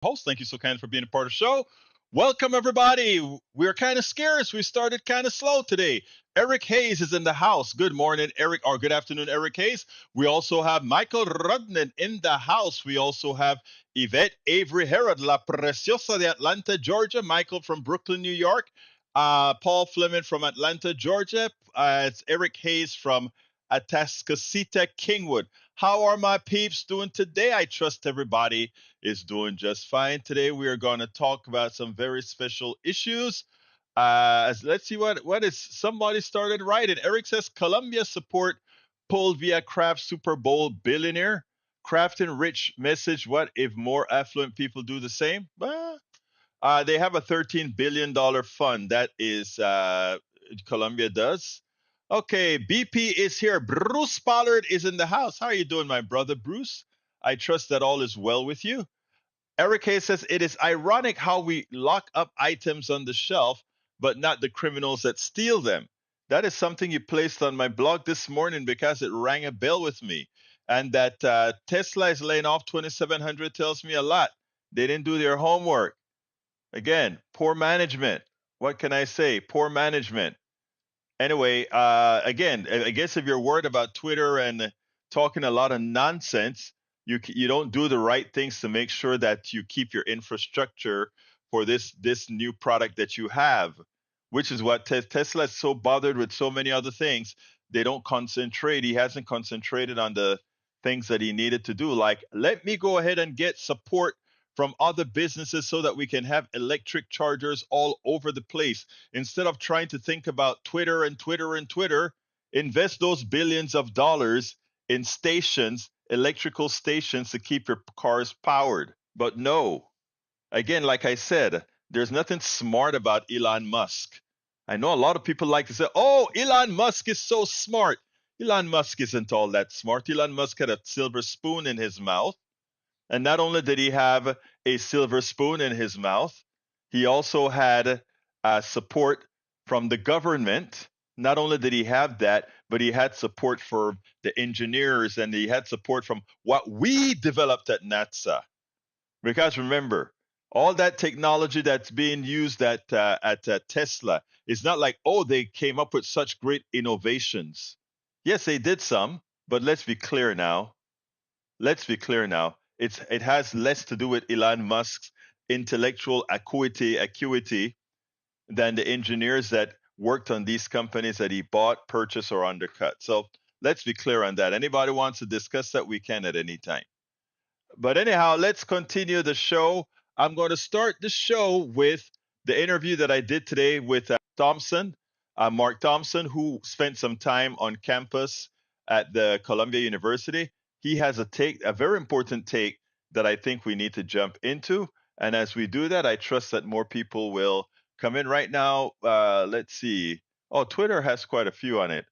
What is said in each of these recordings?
Host. Thank you so kindly for being a part of the show. Welcome, everybody. We're kind of scarce. We started kind of slow today. Eric Hayes is in the house. Good morning, Eric, or good afternoon, Eric Hayes. We also have Michael Rudnan in the house. We also have Yvette Avery Herod, La Preciosa de Atlanta, Georgia. Michael from Brooklyn, New York. Paul Fleming from Atlanta, Georgia. It's Eric Hayes from Atascocita, Kingwood. How are my peeps doing today? I trust everybody is doing just fine. Today we are going to talk about some very special issues. Let's see what is somebody started writing. Eric says Colombia support pulled via Kraft Super Bowl billionaire. Crafting rich message. What if more affluent people do the same? They have a $13 billion fund. That is Colombia does. Okay, BP is here. Bruce Pollard is in the house. How are you doing, my brother Bruce? I trust that all is well with you. Eric Hayes says it is ironic how we lock up items on the shelf, but not the criminals that steal them. That is something you placed on my blog this morning because it rang a bell with me. And that Tesla is laying off 2,700 tells me a lot. They didn't do their homework. Again, poor management. What can I say? Poor management. Anyway, again, I guess if you're worried about Twitter and talking a lot of nonsense, you don't do the right things to make sure that you keep your infrastructure for this new product that you have, which is what Tesla is so bothered with so many other things. They don't concentrate. He hasn't concentrated on the things that he needed to do. Like, let me go ahead and get support from other businesses so that we can have electric chargers all over the place. Instead of trying to think about Twitter and Twitter and Twitter, invest those billions of dollars in stations, electrical stations to keep your cars powered. But no, again, like I said, there's nothing smart about Elon Musk. I know a lot of people like to say, oh, Elon Musk is so smart. Elon Musk isn't all that smart. Elon Musk had a silver spoon in his mouth. And not only did he have a silver spoon in his mouth, he also had support from the government. Not only did he have that, but he had support for the engineers and he had support from what we developed at NASA. Because remember, all that technology that's being used at Tesla is not like, oh, they came up with such great innovations. Yes, they did some, but let's be clear now. Let's be clear now. It has less to do with Elon Musk's intellectual acuity than the engineers that worked on these companies that he bought, purchased, or undercut. So let's be clear on that. Anybody wants to discuss that, we can at any time. But anyhow, let's continue the show. I'm going to start the show with the interview that I did today with Thompson, Mark Thompson, who spent some time on campus at the Columbia University. He has a very important take that I think we need to jump into. And as we do that, I trust that more people will come in right now. Let's see. Oh, Twitter has quite a few on it.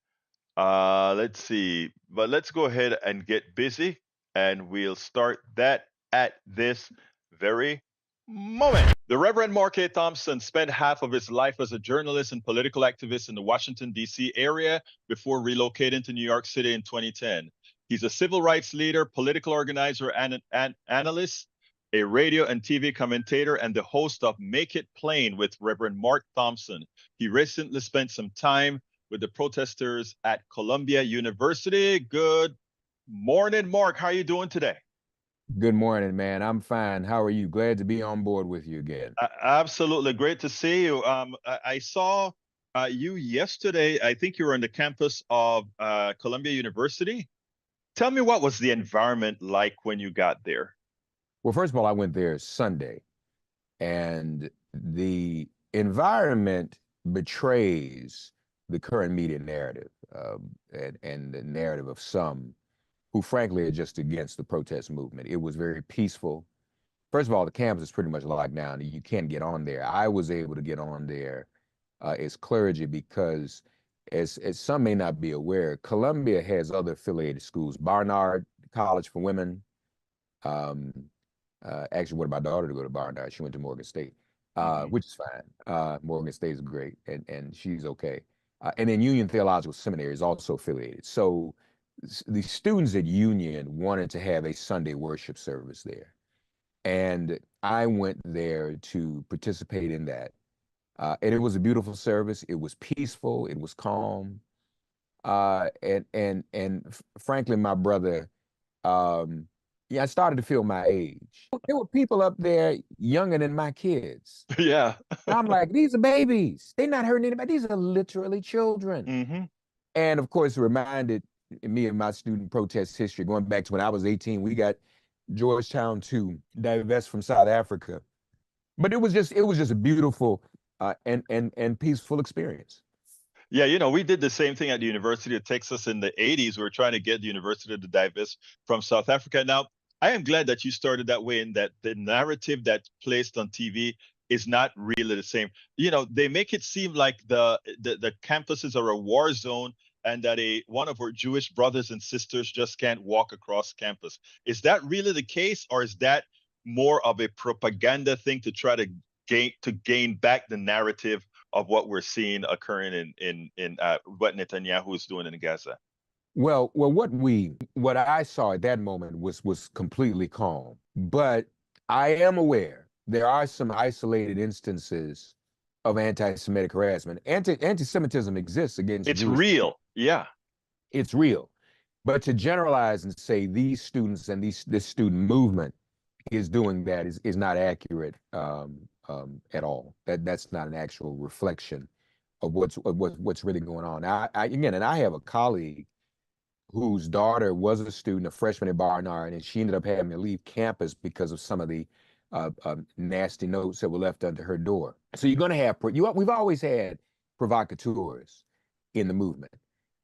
Let's see. But let's go ahead and get busy, and we'll start that at this very moment. The Reverend Mark A. Thompson spent half of his life as a journalist and political activist in the Washington, D.C. area before relocating to New York City in 2010. He's a civil rights leader, political organizer, and an analyst, a radio and TV commentator, and the host of Make It Plain with Reverend Mark Thompson. He recently spent some time with the protesters at Columbia University. Good morning, Mark. How are you doing today? Good morning, man. I'm fine. How are you? Glad to be on board with you again. Absolutely. Great to see you. I saw you yesterday. I think you were on the campus of Columbia University. Tell me, what was the environment like when you got there? Well, first of all, I went there Sunday, and the environment betrays the current media narrative and the narrative of some who, frankly, are just against the protest movement. It was very peaceful. First of all, the campus is pretty much locked down. You can't get on there. I was able to get on there as clergy because, as some may not be aware, Columbia has other affiliated schools. Barnard College for Women. Actually wanted my daughter to go to Barnard. She went to Morgan State, which is fine. Morgan State is great, and she's okay. And then Union Theological Seminary is also affiliated. So the students at Union wanted to have a Sunday worship service there. And I went there to participate in that. And it was a beautiful service. It was peaceful. It was calm. And frankly, my brother, um, yeah, I started to feel my age. There were people up there younger than my kids. Yeah. And I'm like, these are babies. They're not hurting anybody. These are literally children. Hmm. And of course, it reminded me of my student protest history going back to when I was 18. We got Georgetown to divest from South Africa. But it was just a beautiful and peaceful experience. Yeah, we did the same thing at the University of Texas in the 80s. We were trying to get the university to divest from South Africa. Now, I am glad that you started that way and that the narrative that's placed on TV is not really the same. They make it seem like the campuses are a war zone and that one of our Jewish brothers and sisters just can't walk across campus. Is that really the case, or is that more of a propaganda thing to try to gain back the narrative of what we're seeing occurring in what Netanyahu is doing in Gaza? Well, what I saw at that moment was completely calm. But I am aware there are some isolated instances of anti-Semitic harassment. Anti-Semitism exists against It's Jewish people. real. Yeah. It's real. But to generalize and say these students and this student movement is doing that is not accurate at all. That's not an actual reflection of what's really going on. And I have a colleague whose daughter was a student, a freshman at Barnard, and she ended up having to leave campus because of some of the nasty notes that were left under her door. So you're going to have we've always had provocateurs in the movement,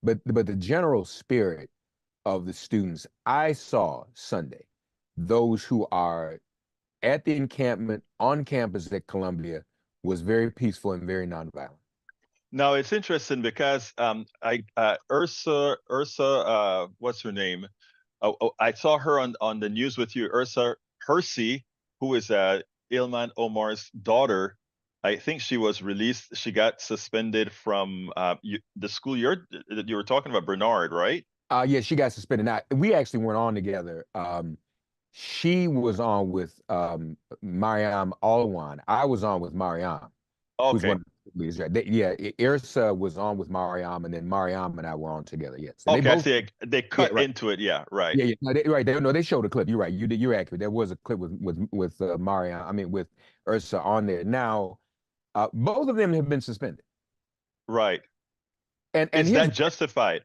but the general spirit of the students I saw Sunday, those who are at the encampment on campus at Columbia, was very peaceful and very nonviolent. Now it's interesting because I Ursa what's her name? I saw her on the news with you, Ursa Hersey, who is Ilman Omar's daughter. I think she was released. She got suspended from the school you were talking about, Bernard, right? Yeah, she got suspended. Now, we actually weren't on together. She was on with Mariam Alwan. I was on with Mariam, who's Okay. one of the leaders. Yeah, Irsa was on with Mariam, and then Mariam and I were on together. Yes, and they Okay, I both. see. They Yeah, cut right. into it. Yeah, right. Yeah, yeah. No, right. No, they showed a clip. You're right. You're accurate. There was a clip with Mariam. I mean, with Ursa on there. Now, both of them have been suspended. Right. And Is here's that justified?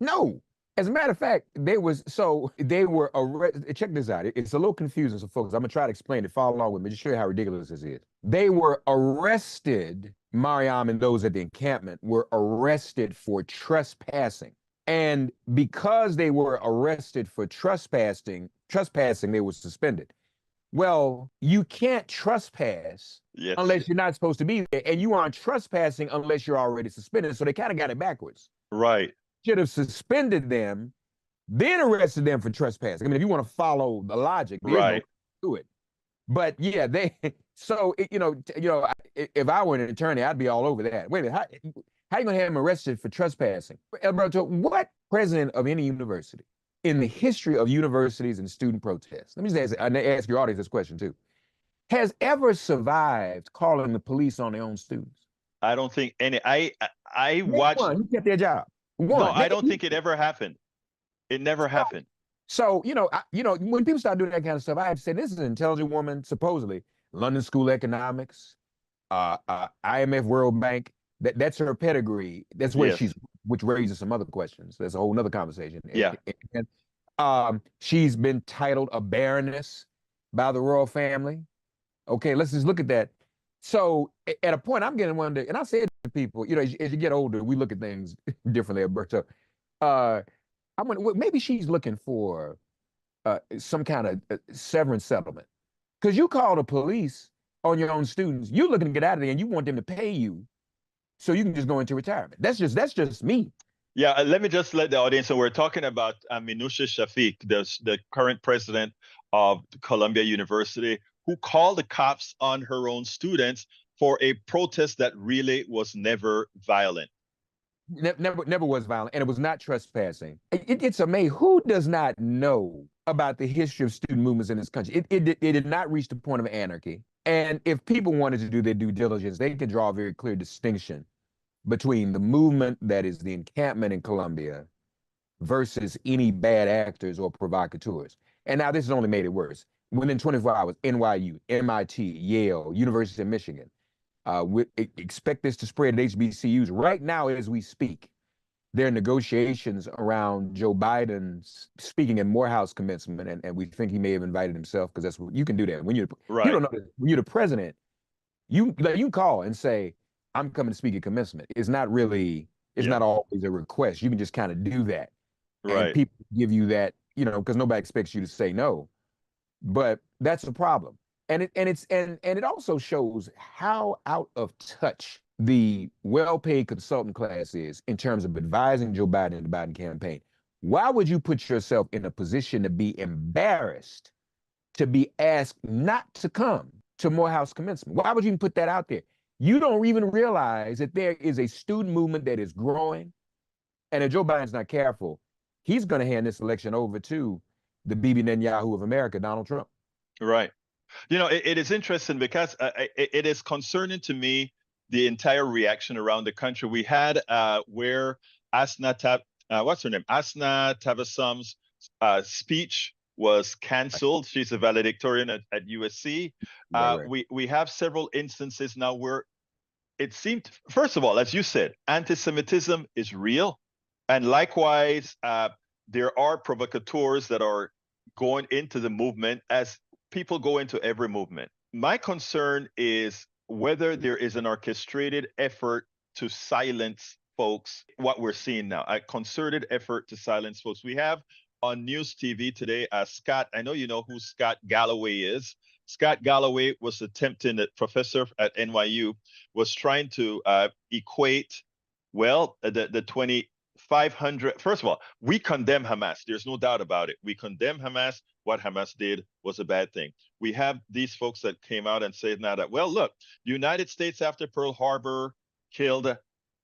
No. As a matter of fact, they were arrested. Check this out. It's a little confusing, so folks. I'm gonna try to explain it. Follow along with me. Just show you how ridiculous this is. They were arrested. Mariam and those at the encampment were arrested for trespassing. And because they were arrested for trespassing, they were suspended. Well, you can't trespass Yes. unless you're not supposed to be there, and you aren't trespassing unless you're already suspended. So they kind of got it backwards. Right. Should have suspended them, then arrested them for trespassing. I mean, if you want to follow the logic, there's no Right. to it. But yeah, they. So if I were an attorney, I'd be all over that. Wait a minute, how are you gonna have him arrested for trespassing? Alberto, what president of any university in the history of universities and student protests? Let me just ask your audience this question too. Has ever survived calling the police on their own students? I don't think any. I Name watched. one who kept their job. No, One. I don't think it ever happened. It never happened. So, when people start doing that kind of stuff, I have to say, this is an intelligent woman, supposedly, London School of Economics, IMF World Bank. That's her pedigree. That's where Yes. which raises some other questions. That's a whole nother conversation. Yeah. She's been titled a baroness by the royal family. Okay, let's just look at that. So at a point, I'm getting wonder, and I said to people, as you get older, we look at things differently, Alberto. I'm gonna maybe she's looking for some kind of severance settlement because you call the police on your own students. You're looking to get out of there, and you want them to pay you so you can just go into retirement. That's just me. Yeah. Let me just let the audience know we're talking about Minouche Shafik, the current president of Columbia University, who called the cops on her own students for a protest that really was never violent. Never was violent, and it was not trespassing. It's amazing. Who does not know about the history of student movements in this country. It did not reach the point of anarchy. And if people wanted to do their due diligence, they could draw a very clear distinction between the movement that is the encampment in Columbia versus any bad actors or provocateurs. And now this has only made it worse. Within 24 hours, NYU, MIT, Yale, University of Michigan, we expect this to spread at HBCUs. Right now, as we speak, there are negotiations around Joe Biden's speaking at Morehouse commencement, and we think he may have invited himself, because that's what you can do that when you don't know when you're the president. You can call and say, "I'm coming to speak at commencement." It's not really, it's not always a request. You can just kind of do that, and people give you that, because nobody expects you to say no. But that's a problem, and it also shows how out of touch the well-paid consultant class is in terms of advising Joe Biden and the Biden campaign. Why would you put yourself in a position to be embarrassed to be asked not to come to Morehouse commencement? Why would you even put that out there? You don't even realize that there is a student movement that is growing, and if Joe Biden's not careful, he's going to hand this election over to the Bibi Netanyahu of America, Donald Trump. Right. It is interesting because it is concerning to me, the entire reaction around the country. We had where what's her name? Asna Tabasum's speech was canceled. She's a valedictorian at USC. We have several instances now where it seemed, first of all, as you said, anti-Semitism is real. And likewise, there are provocateurs that are going into the movement, as people go into every movement. My concern is whether there is an orchestrated effort to silence folks. What we're seeing now, a concerted effort to silence folks. We have on News TV today, Scott, I know you know who Scott Galloway is. Scott Galloway was attempting, a professor at NYU, was trying to equate, the 2,500. First of all, we condemn Hamas. There's no doubt about it. We condemn Hamas. What Hamas did was a bad thing. We have these folks that came out and said now that, well, look, the United States after Pearl Harbor killed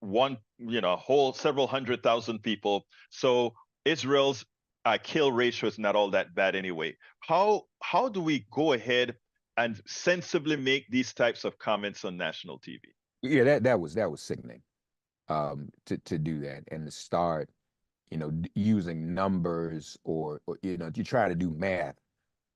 whole several 100,000 people. So Israel's kill ratio is not all that bad anyway. How do we go ahead and sensibly make these types of comments on national TV? Yeah, that was sickening, to do that and to start, using numbers or you try to do math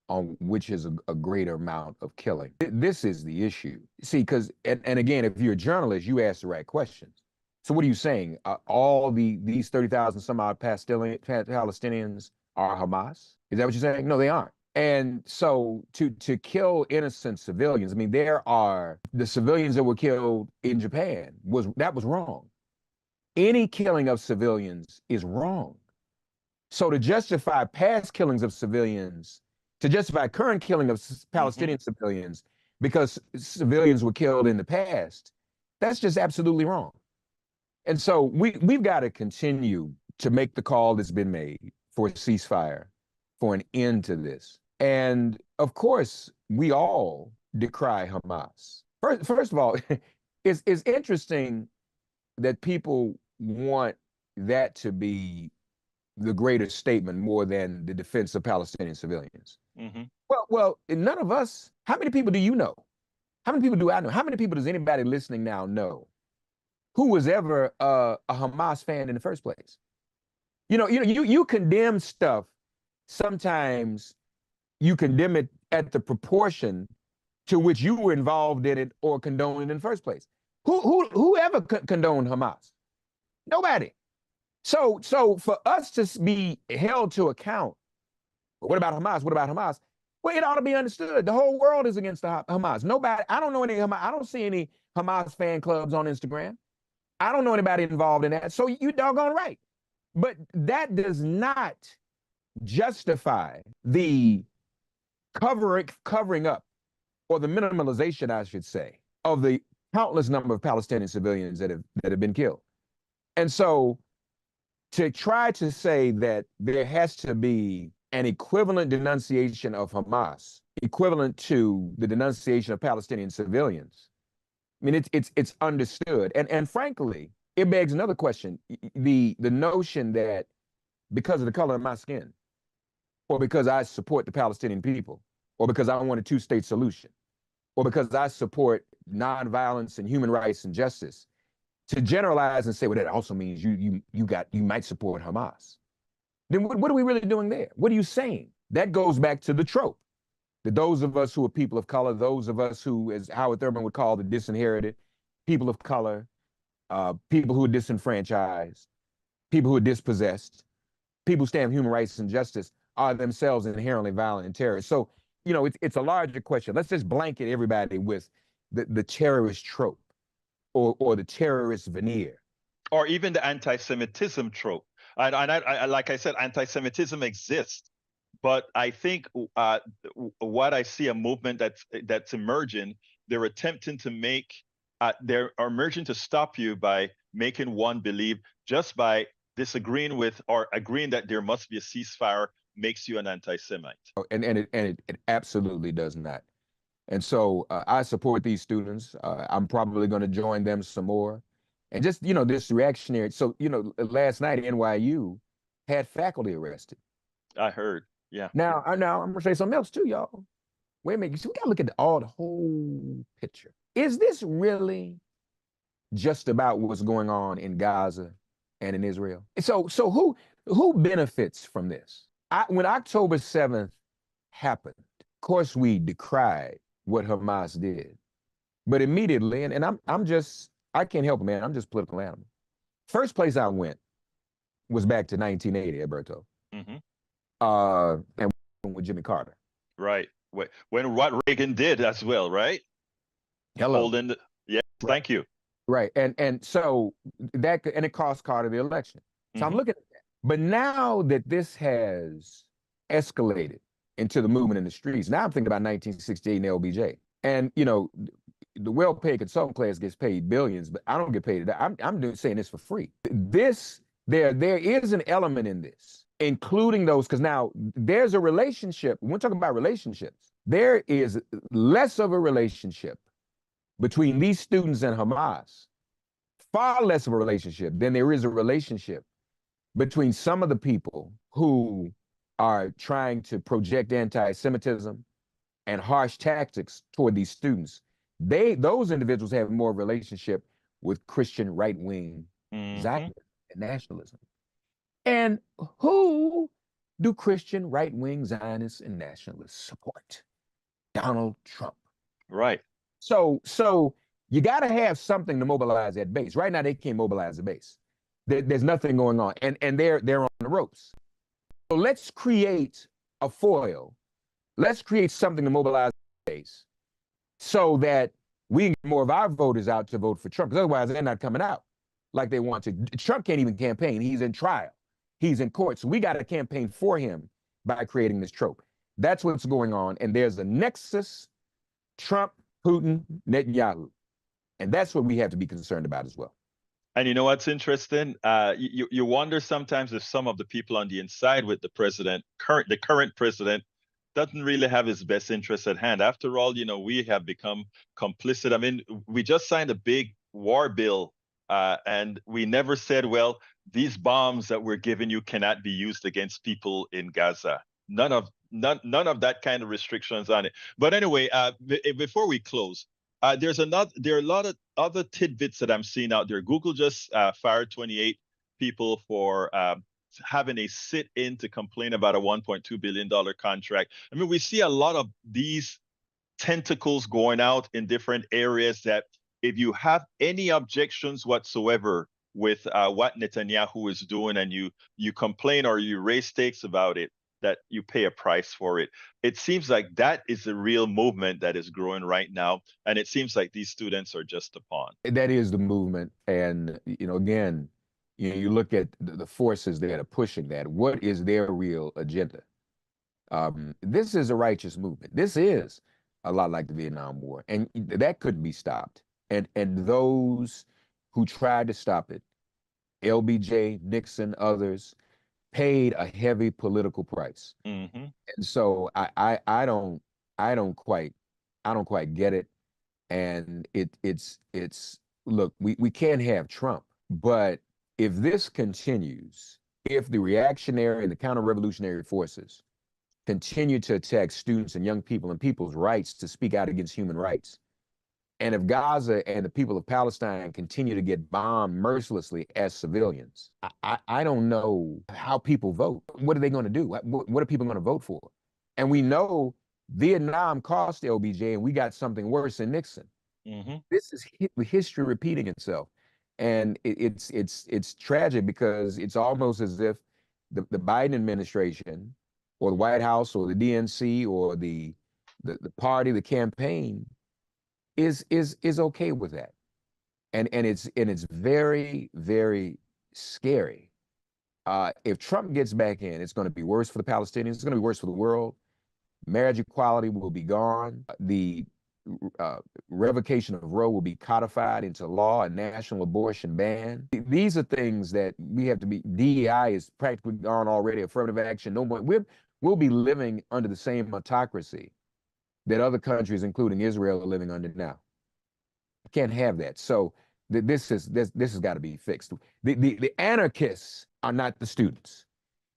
on which is a greater amount of killing. This is the issue. See, because, and again, if you're a journalist, you ask the right questions. So what are you saying? All these 30,000 some odd Palestinians are Hamas? Is that what you're saying? No, they aren't. And so to kill innocent civilians, I mean, there are the civilians that were killed in Japan was wrong. Any killing of civilians is wrong. So to justify past killings of civilians, to justify current killing of Palestinian civilians because civilians were killed in the past, that's just absolutely wrong. And so we've got to continue to make the call that's been made for a ceasefire, for an end to this. And of course, we all decry Hamas. First of all, it's interesting that people want that to be the greater statement more than the defense of Palestinian civilians. Well, none of us, how many people do you know? How many people do I know? How many people does anybody listening now know who was ever a Hamas fan in the first place? You condemn stuff. Sometimes you condemn it at the proportion to which you were involved in it or condoned it in the first place. Who ever condoned Hamas? Nobody. So for us to be held to account, what about Hamas? What about Hamas? Well, it ought to be understood. The whole world is against the Hamas. Nobody, I don't know any Hamas, I don't see any Hamas fan clubs on Instagram. I don't know anybody involved in that. So you doggone right. But that does not justify the covering up, or the minimalization, I should say, of the countless number of Palestinian civilians that have been killed. And so to try to say that there has to be an equivalent denunciation of Hamas, equivalent to the denunciation of Palestinian civilians, I mean, it's understood. And frankly, it begs another question. The notion that because of the color of my skin, or because I support the Palestinian people, or because I want a two-state solution, or because I support nonviolence and human rights and justice, to generalize and say, well, that also means you might support Hamas. Then what are we really doing there? What are you saying? That goes back to the trope that those of us who are people of color, those of us who, as Howard Thurman would call the disinherited, people of color, people who are disenfranchised, people who are dispossessed, people who stand for human rights and justice are themselves inherently violent and terrorists. So, it's a larger question. Let's just blanket everybody with the terrorist trope or the terrorist veneer. Or even the anti-Semitism trope. And like I said, anti-Semitism exists. But I think what I see a movement that's emerging, they're attempting to make, they're emerging to stop you by making one believe just by disagreeing with or agreeing that there must be a ceasefire makes you an anti-Semite. And it absolutely does not. And so I support these students. I'm probably going to join them some more. And just, this reactionary. So, last night NYU had faculty arrested. I heard. Yeah. Now I'm going to say something else too, y'all. Wait a minute. So we got to look at the whole picture. Is this really just about what's going on in Gaza and in Israel? So who benefits from this? When October 7th happened, of course, we decried what Hamas did. But immediately, and I can't help it, man. I'm just political animal. First place I went was back to 1980, Alberto. Mm-hmm. And with Jimmy Carter. Right. When what Reagan did as well, right? Hello. Yeah, right. Thank you. Right. And so it cost Carter the election. So I'm looking at that. But now that this has escalated into the movement in the streets, now I'm thinking about 1968 and LBJ. And, the well-paid consultant class gets paid billions, but I don't get paid. I'm saying this for free. There is an element in this, including those, because now there's a relationship. When we're talking about relationships, there is less of a relationship between these students and Hamas, far less of a relationship than there is a relationship between some of the people who are trying to project anti-Semitism and harsh tactics toward these students. Those individuals have more relationship with Christian right-wing Zionism and nationalism. And who do Christian right-wing Zionists and nationalists support? Donald Trump. Right. So you got to have something to mobilize that base. Right now, they can't mobilize the base. There's nothing going on, and they're on the ropes. So let's create a foil. Let's create something to mobilize the base so that we can get more of our voters out to vote for Trump. Because otherwise, they're not coming out like they want to. Trump can't even campaign. He's in trial. He's in court. So we got to campaign for him by creating this trope. That's what's going on. And there's a nexus, Trump, Putin, Netanyahu. And that's what we have to be concerned about as well. And you know what's interesting? You wonder sometimes if some of the people on the inside with the current president, doesn't really have his best interests at hand. After all, we have become complicit. I mean, we just signed a big war bill, and we never said, well, these bombs that we're giving you cannot be used against people in Gaza. None of that kind of restrictions on it. But anyway, before we close, there are a lot of other tidbits that I'm seeing out there. Google just fired 28 people for having a sit-in to complain about a $1.2 billion contract. I mean, we see a lot of these tentacles going out in different areas that if you have any objections whatsoever with what Netanyahu is doing and you complain or you raise stakes about it, that you pay a price for it. It seems like that is the real movement that is growing right now. And it seems like these students are just a pawn. That is the movement. And, again, you look at the forces that are pushing that. What is their real agenda? This is a righteous movement. This is a lot like the Vietnam War. And that couldn't be stopped. And those who tried to stop it, LBJ, Nixon, others, paid a heavy political price. And so I don't quite get it. And it's look, we can't have Trump, but if this continues, if the reactionary and the counter-revolutionary forces continue to attack students and young people and people's rights to speak out against human rights. And if Gaza and the people of Palestine continue to get bombed mercilessly as civilians, I don't know how people vote. What are they going to do? What are people going to vote for? And we know Vietnam cost LBJ, and we got something worse than Nixon. Mm-hmm. This is history repeating itself, and it's tragic because it's almost as if the Biden administration, or the White House, or the DNC, or the party, the campaign is okay with that, and it's very, very scary. If Trump gets back in, it's going to be worse for the Palestinians. It's going to be worse for the world. Marriage equality will be gone. The revocation of Roe will be codified into law, a national abortion ban. These are things that we have to be. DEI is practically gone already. Affirmative action, no more. We'll be living under the same autocracy that other countries, including Israel, are living under now. Can't have that. So this has got to be fixed. The anarchists are not the students.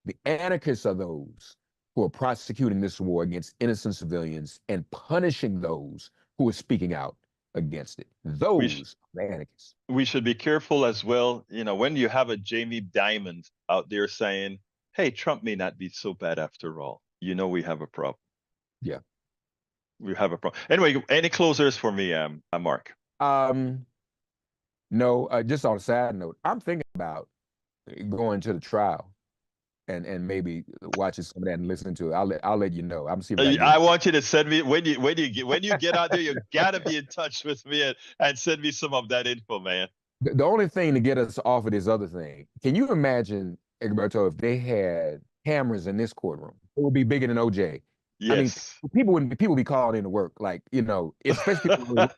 The anarchists are those who are prosecuting this war against innocent civilians and punishing those who are speaking out against it. Those are the anarchists. We should be careful as well. You know, when you have a Jamie Dimon out there saying, "Hey, Trump may not be so bad after all," you know we have a problem. Yeah. We have a problem. Anyway, any closers for me, Mark? No. Just on a side note, I'm thinking about going to the trial and maybe watching some of that and listening to it. I'll let you know. I'm see if I I want you to send me when you get out there, you gotta be in touch with me and send me some of that info, man. The only thing to get us off of this other thing, can you imagine, Egberto, if they had cameras in this courtroom? It would be bigger than OJ. I mean, Yes. people would be calling in to work, like, especially people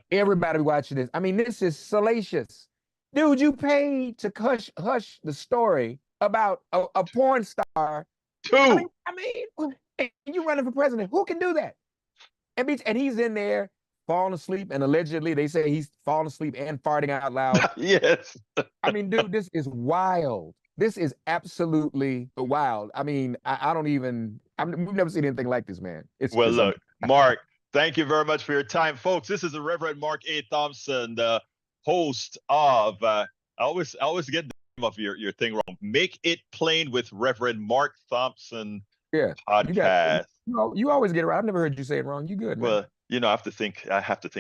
everybody watching this. I mean, this is salacious. Dude, you paid to hush the story about a porn star. Two. I mean, you running for president. Who can do that? And he's in there falling asleep, and allegedly they say he's falling asleep and farting out loud. Yes. I mean, dude, this is wild. This is absolutely wild. I mean, I don't even. We've never seen anything like this, man. Well, look, Mark, thank you very much for your time, folks. This is the Reverend Mark A. Thompson, the host of. I always get the name of your thing wrong. Make It Plain with Reverend Mark Thompson. Yeah, podcast. You always get it right. I've never heard you say it wrong. You good, man. Well, I have to think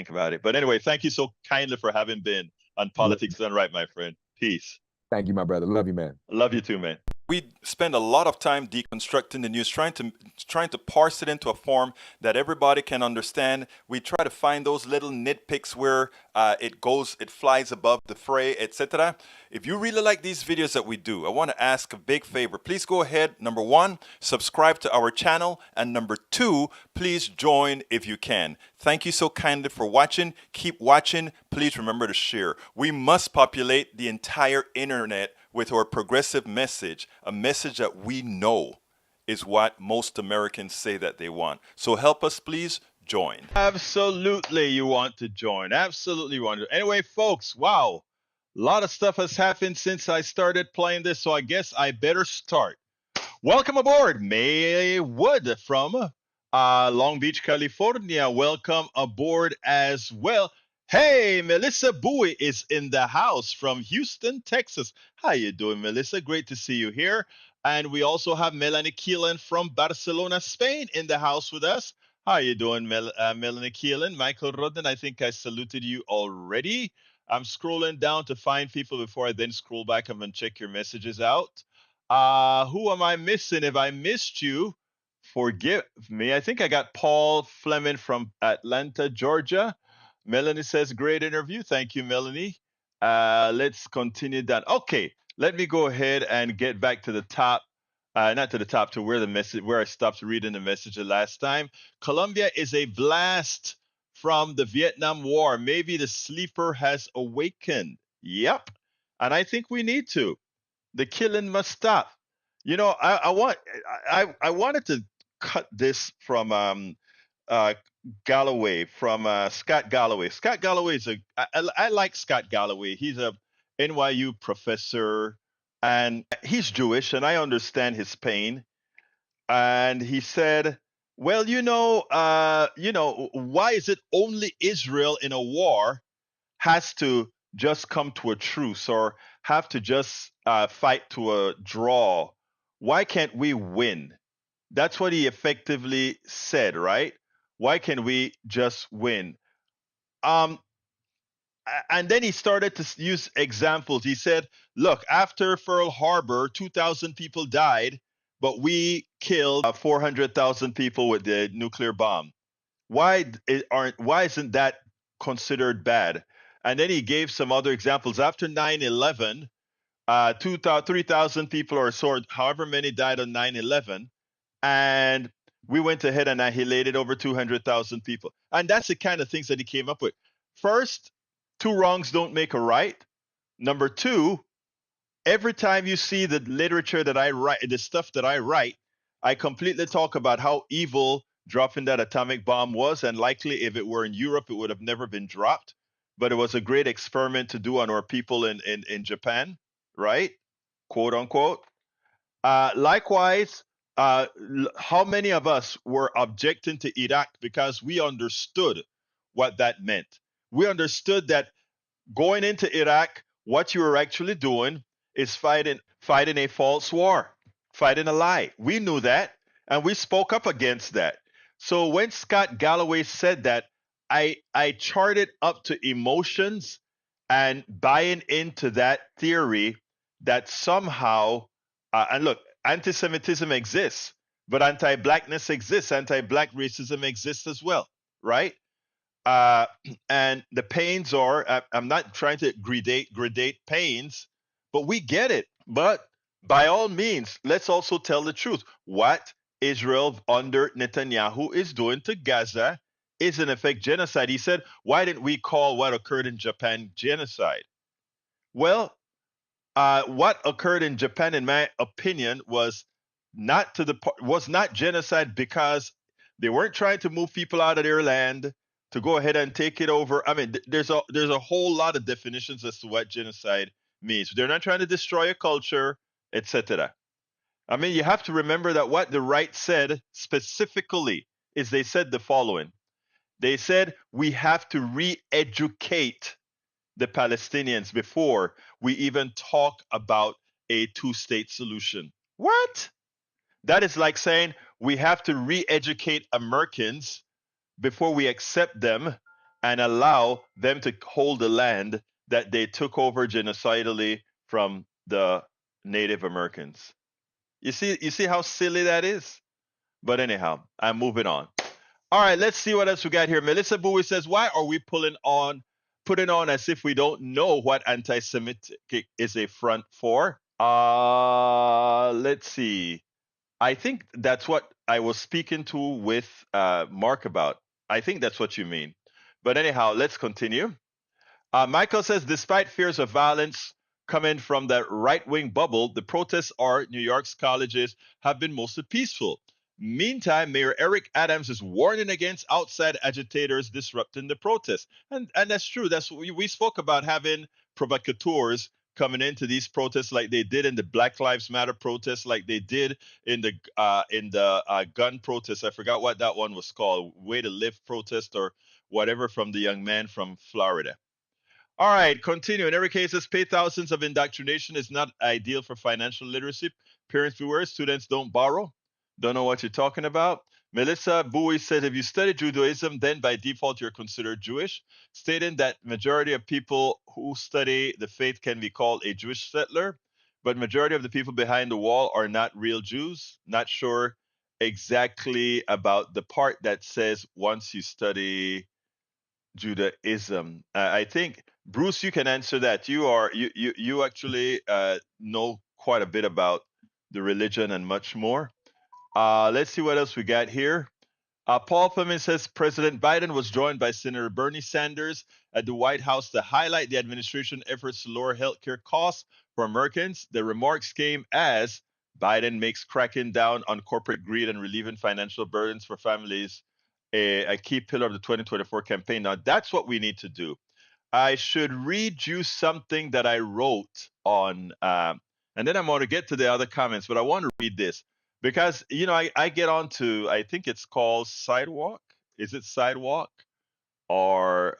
about it. But anyway, thank you so kindly for having been on Politics Done Right, my friend. Peace. Thank you, my brother. Love you, man. Love you too, man. We spend a lot of time deconstructing the news, trying to parse it into a form that everybody can understand. We try to find those little nitpicks where it flies above the fray, etc. If you really like these videos that we do, I want to ask a big favor. Please go ahead, number one, subscribe to our channel, and number two, please join if you can. Thank you so kindly for watching. Keep watching. Please remember to share. We must populate the entire internet with our progressive message, a message that we know is what most Americans say that they want. So help us, please join. Absolutely, you want to join. Absolutely you want to. Anyway, folks, wow. A lot of stuff has happened since I started playing this, so I guess I better start. Welcome aboard, May Wood from Long Beach, California. Welcome aboard as well. Hey, Melissa Bowie is in the house from Houston, Texas. How you doing, Melissa? Great to see you here. And we also have Melanie Keelan from Barcelona, Spain in the house with us. How you doing, Melanie Keelan? Michael Rodden, I think I saluted you already. I'm scrolling down to find people before I then scroll back up and check your messages out. Who am I missing? If I missed you, forgive me. I think I got Paul Fleming from Atlanta, Georgia. Melanie says, great interview. Thank you, Melanie. Let's continue that. Okay, let me go ahead and get back to the top. Not to the top, to where I stopped reading the message the last time. Colombia is a blast from the Vietnam War. Maybe the sleeper has awakened. Yep. And I think we need to. The killing must stop. I wanted to cut this from Galloway, from Scott Galloway. Scott Galloway I like Scott Galloway. He's a NYU professor, and he's Jewish, and I understand his pain. and he said, "Well, why is it only Israel in a war has to just come to a truce or have to just fight to a draw? Why can't we win?" That's what he effectively said, right? Why can't we just win? Um, and then he started to use examples. He said, "Look, after Pearl Harbor, 2,000 people died, but we killed 400,000 people with the nuclear bomb. Why isn't that considered bad?" And then he gave some other examples. After 9/11, 3,000 people or so, however many died on 9/11, and we went ahead and annihilated over 200,000 people. And that's the kind of things that he came up with. First, two wrongs don't make a right. Number two, every time you see the literature that I write, the stuff that I write, I completely talk about how evil dropping that atomic bomb was, and likely if it were in Europe, it would have never been dropped. But it was a great experiment to do on our people in Japan, right? Quote unquote. Likewise, how many of us were objecting to Iraq because we understood what that meant? We understood that going into Iraq, what you were actually doing is fighting a false war, fighting a lie. We knew that, and we spoke up against that. So when Scott Galloway said that, I charted up to emotions and buying into that theory that somehow, and look, anti-Semitism exists, but anti-blackness exists, anti-black racism exists as well, right? uh, and the pains are, I'm not trying to gradate pains, but we get it. But by all means, let's also tell the truth. What Israel under Netanyahu is doing to Gaza is in effect genocide. He said, why didn't we call what occurred in Japan genocide? Well, what occurred in Japan, in my opinion, was not genocide because they weren't trying to move people out of their land to go ahead and take it over. I mean, there's a whole lot of definitions as to what genocide means. They're not trying to destroy a culture, etc. I mean, you have to remember that what the right said specifically is they said the following. They said we have to re-educate the Palestinians before we even talk about a two-state solution. What? That is like saying we have to re educate Americans before we accept them and allow them to hold the land that they took over genocidally from the Native Americans. You see how silly that is? But anyhow, I'm moving on. All right, let's see what else we got here. Melissa Bowie says, "Why are we putting on as if we don't know what anti-Semitic is a front for?" Let's see. I think that's what I was speaking to with Mark about. I think that's what you mean. But anyhow, let's continue. Michael says, despite fears of violence coming from the right wing bubble, the protests at New York's colleges have been mostly peaceful. Meantime, Mayor Eric Adams is warning against outside agitators disrupting the protests. And that's true. That's what we spoke about, having provocateurs coming into these protests like they did in the Black Lives Matter protests, like they did in the gun protests. I forgot what that one was called, Way to Live protest or whatever, from the young man from Florida. All right, continue. In every case, this pay thousands of indoctrination is not ideal for financial literacy. Parents beware, students don't borrow. Don't know what you're talking about. Melissa Bowie said, if you study Judaism, then by default you're considered Jewish, stating that majority of people who study the faith can be called a Jewish settler, but majority of the people behind the wall are not real Jews. Not sure exactly about the part that says once you study Judaism. I think Bruce, you can answer that. You actually know quite a bit about the religion and much more. Let's see what else we got here. Paul Fleming says President Biden was joined by Senator Bernie Sanders at the White House to highlight the administration efforts to lower healthcare costs for Americans. The remarks came as Biden makes cracking down on corporate greed and relieving financial burdens for families a key pillar of the 2024 campaign. Now, that's what we need to do. I should read you something that I wrote on, and then I'm going to get to the other comments, but I want to read this. because I get onto, I think it's called Sidewalk. Is it Sidewalk or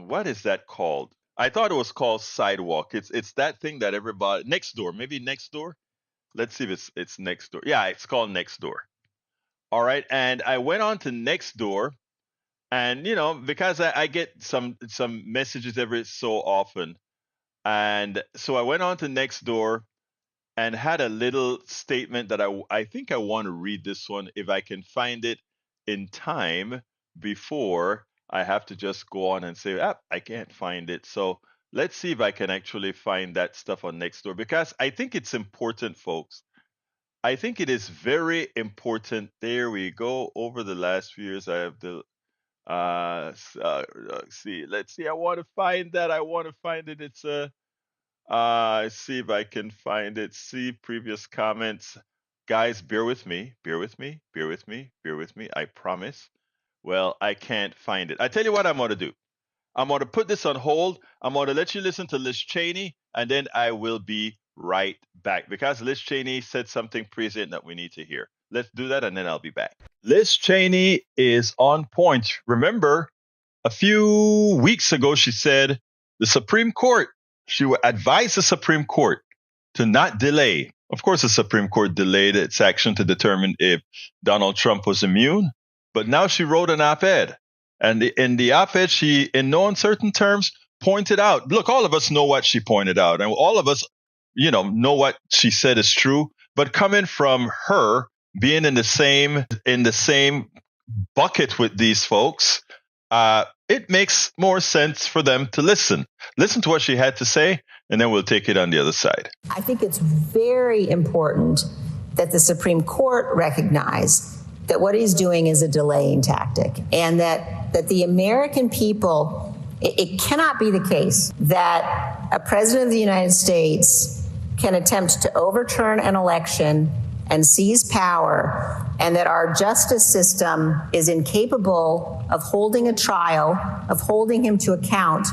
what is that called? I thought it was called Sidewalk. It's that thing that everybody next door, maybe next door. Let's see if it's next door. Yeah, it's called next door. All right, and I went on to next door, and because I get some messages every so often, and so I went on to next door and had a little statement that I think I want to read this one if I can find it in time before I have to just go on and say, I can't find it. So let's see if I can actually find that stuff on Nextdoor, because I think it's important, folks. I think it is very important. There we go. Over the last few years, I have the see. Let's see. I want to find that. I want to find it. It's a see if I can find it. See previous comments. Guys, bear with me. Bear with me. Bear with me. Bear with me. I promise. Well, I can't find it. I tell you what I'm going to do. I'm going to put this on hold. I'm going to let you listen to Liz Cheney, and then I will be right back, because Liz Cheney said something present that we need to hear. Let's do that, and then I'll be back. Liz Cheney is on point. Remember, a few weeks ago, she said the Supreme Court, she would advise the Supreme Court to not delay. Of course, the Supreme Court delayed its action to determine if Donald Trump was immune. But now she wrote an op-ed. And in the op-ed, she, in no uncertain terms, pointed out, look, all of us know what she pointed out. And all of us, know what she said is true. But coming from her, being in the same bucket with these folks, it makes more sense for them to listen. Listen to what she had to say, and then we'll take it on the other side. I think it's very important that the Supreme Court recognize that what he's doing is a delaying tactic, and that the American people, it cannot be the case that a president of the United States can attempt to overturn an election and seize power, and that our justice system is incapable of holding a trial, of holding him to account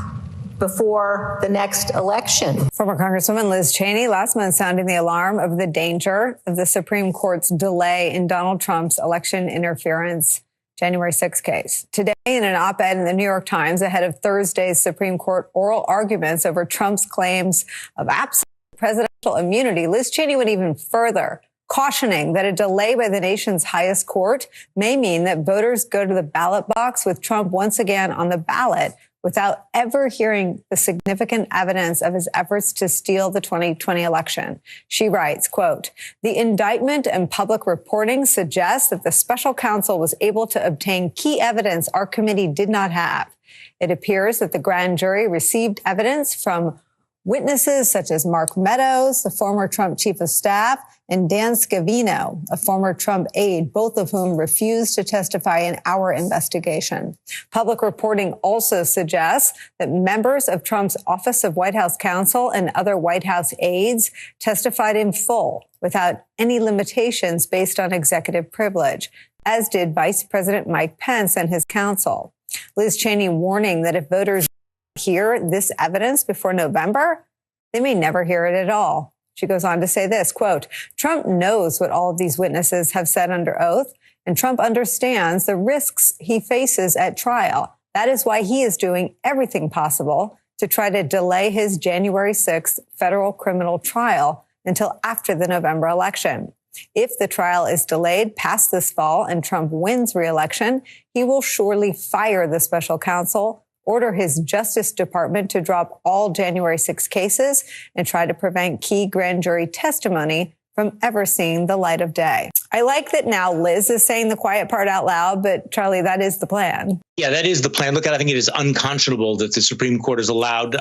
before the next election. Former Congresswoman Liz Cheney last month sounding the alarm of the danger of the Supreme Court's delay in Donald Trump's election interference January 6 case. Today, in an op-ed in the New York Times ahead of Thursday's Supreme Court oral arguments over Trump's claims of absolute presidential immunity, Liz Cheney went even further, cautioning that a delay by the nation's highest court may mean that voters go to the ballot box with Trump once again on the ballot without ever hearing the significant evidence of his efforts to steal the 2020 election. She writes, quote, "The indictment and public reporting suggests that the special counsel was able to obtain key evidence our committee did not have. It appears that the grand jury received evidence from witnesses such as Mark Meadows, the former Trump chief of staff, and Dan Scavino, a former Trump aide, both of whom refused to testify in our investigation. Public reporting also suggests that members of Trump's Office of White House Counsel and other White House aides testified in full without any limitations based on executive privilege, as did Vice President Mike Pence and his counsel." Liz Cheney warning that if voters hear this evidence before November, they may never hear it at all. She goes on to say this, quote, "Trump knows what all of these witnesses have said under oath, and Trump understands the risks he faces at trial. That is why he is doing everything possible to try to delay his January 6th federal criminal trial until after the November election. If the trial is delayed past this fall and Trump wins re-election, he will surely fire the special counsel, order his Justice Department to drop all January 6 cases, and try to prevent key grand jury testimony from ever seeing the light of day." I like that now Liz is saying the quiet part out loud, but Charlie, that is the plan. Yeah, that is the plan. Look, I think it is unconscionable that the Supreme Court has allowed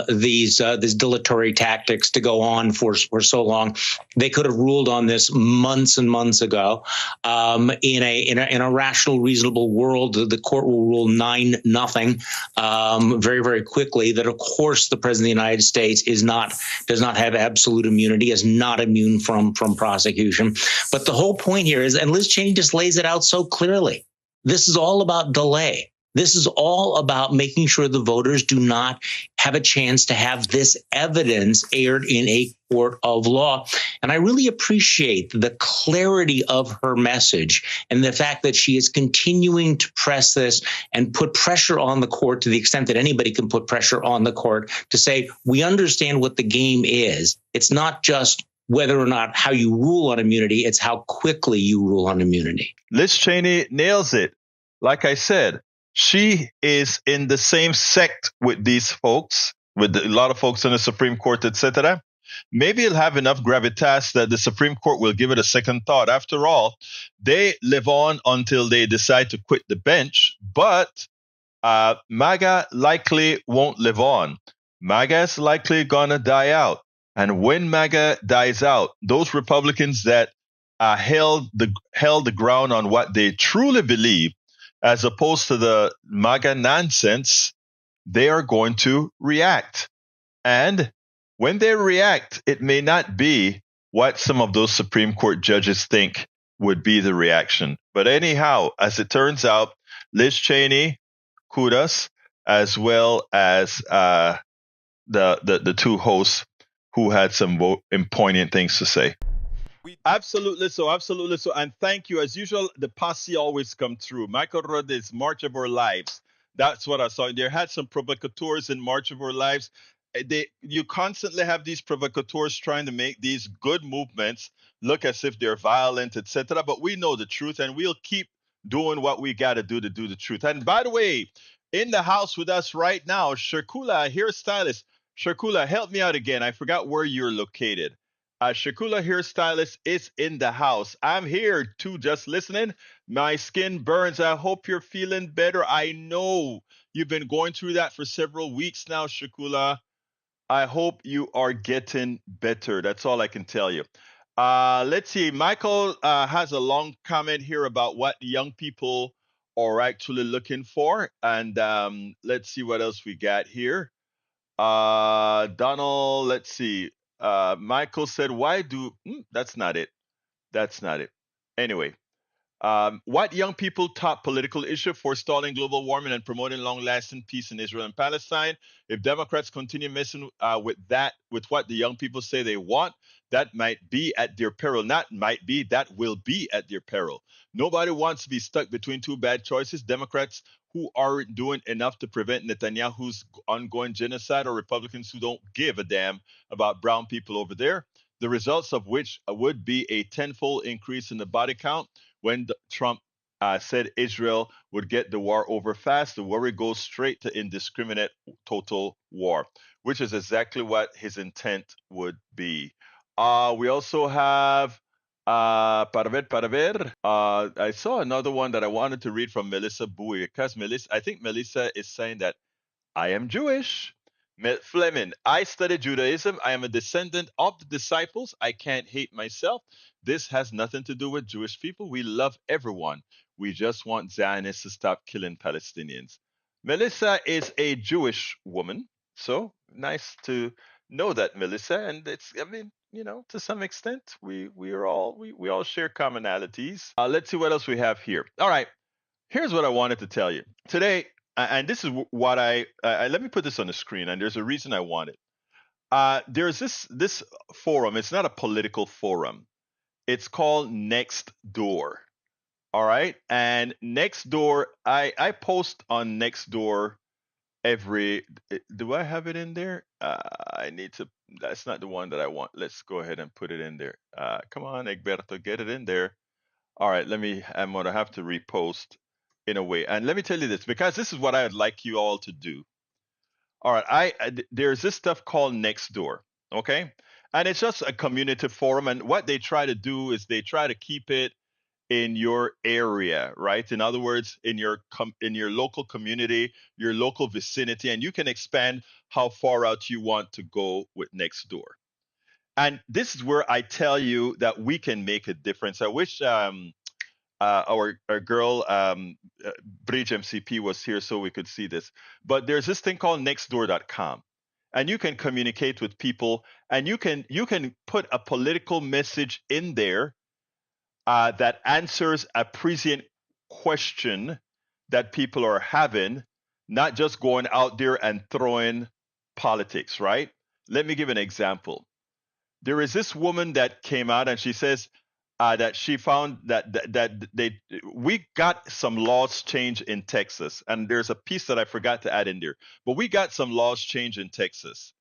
these dilatory tactics to go on for so long. They could have ruled on this months and months ago. In a rational, reasonable world, the court will rule 9-0 very, very quickly. That of course the president of the United States does not have absolute immunity, is not immune from prosecution. But the whole point here is, and Liz Cheney just lays it out so clearly, this is all about delay. This is all about making sure the voters do not have a chance to have this evidence aired in a court of law. And I really appreciate the clarity of her message and the fact that she is continuing to press this and put pressure on the court to the extent that anybody can put pressure on the court to say, we understand what the game is. It's not just whether or not how you rule on immunity, it's how quickly you rule on immunity. Liz Cheney nails it. Like I said, she is in the same sect with these folks, with a lot of folks in the Supreme Court, etc. Maybe it'll have enough gravitas that the Supreme Court will give it a second thought. After all, they live on until they decide to quit the bench, but MAGA likely won't live on. MAGA is likely gonna die out. And when MAGA dies out, those Republicans that held the ground on what they truly believe, as opposed to the MAGA nonsense, they are going to react. And when they react, it may not be what some of those Supreme Court judges think would be the reaction. But anyhow, as it turns out, Liz Cheney, kudos, as well as the two hosts who had some poignant things to say. Absolutely so, absolutely so. And thank you. As usual, the posse always come through. Michael Roddy's March of Our Lives. That's what I saw. There had some provocateurs in March of Our Lives. You constantly have these provocateurs trying to make these good movements look as if they're violent, etc. But we know the truth, and we'll keep doing what we got to do the truth. And by the way, in the house with us right now, Shakula, hairstylist. Shakula, help me out again. I forgot where you're located. Shakula Hairstylist is in the house. I'm here too, just listening. My skin burns. I hope you're feeling better. I know you've been going through that for several weeks now, Shakula. I hope you are getting better. That's all I can tell you. Let's see. Michael has a long comment here about what young people are actually looking for. And let's see what else we got here. Donald, let's see. Michael said, that's not it. That's not it. Anyway, what young people top political issue: forestalling global warming and promoting long-lasting peace in Israel and Palestine. If Democrats continue messing with what the young people say they want, that might be at their peril. Not might be, that will be at their peril. Nobody wants to be stuck between two bad choices: Democrats who aren't doing enough to prevent Netanyahu's ongoing genocide, or Republicans who don't give a damn about brown people over there. The results of which would be a tenfold increase in the body count. When Trump said Israel would get the war over fast, the worry goes straight to indiscriminate total war, which is exactly what his intent would be. We also have para ver. I saw another one that I wanted to read from Melissa Bowie, because I think Melissa is saying that I am Jewish. Fleming, I study Judaism. I am a descendant of the disciples. I can't hate myself. This has nothing to do with Jewish people. We love everyone. We just want Zionists to stop killing Palestinians. Melissa is a Jewish woman. So nice to know that, Melissa. And it's, I mean, to some extent, we all share commonalities. Let's see what else we have here. All right. Here's what I wanted to tell you today. And this is what let me put this on the screen, and there's a reason I want it. There's this forum. It's not a political forum. It's called Nextdoor. All right, and Nextdoor, I post on Nextdoor every. Do I have it in there? I need to. That's not the one that I want. Let's go ahead and put it in there. Come on, Egberto, get it in there. All right, I'm gonna have to repost in a way. And let me tell you this, because this is what I would like you all to do. All right, there's this stuff called Nextdoor, okay? And it's just a community forum. And what they try to do is they try to keep it in your area, right? In other words, in your local community, your local vicinity, and you can expand how far out you want to go with Nextdoor. And this is where I tell you that we can make a difference. I wish our girl Bridge MCP was here so we could see this. But there's this thing called nextdoor.com, and you can communicate with people, and you can put a political message in there that answers a prescient question that people are having, not just going out there and throwing politics, right? Let me give an example. There is this woman that came out and she says that she found that we got some laws changed in Texas, and there's a piece that I forgot to add in there, but we got some laws changed in Texas,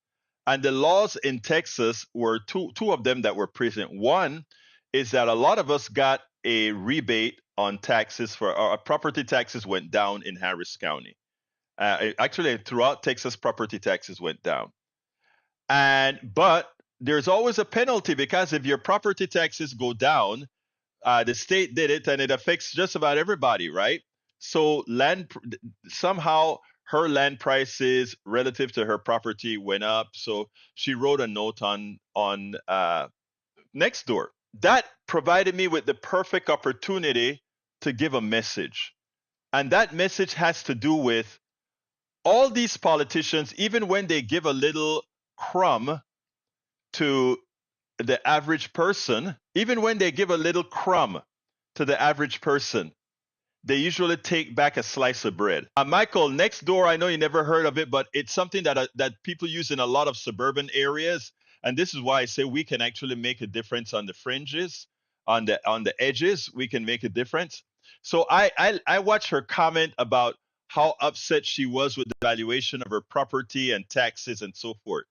and the laws in Texas were two of them that were present. One is that a lot of us got a rebate on taxes for our property taxes went down in Harris County. Actually, throughout Texas, property taxes went down, but there's always a penalty, because if your property taxes go down, the state did it, and it affects just about everybody, right? So somehow her land prices relative to her property went up. So she wrote a note on Nextdoor. That provided me with the perfect opportunity to give a message, and that message has to do with all these politicians. Even when they give a little crumb to the average person, even when they give a little crumb to the average person, they usually take back a slice of bread. Michael, Nextdoor, I know you never heard of it, but it's something that people use in a lot of suburban areas, and this is why I say we can actually make a difference on the fringes, on the edges. We can make a difference. So I watched her comment about how upset she was with the valuation of her property and taxes and so forth.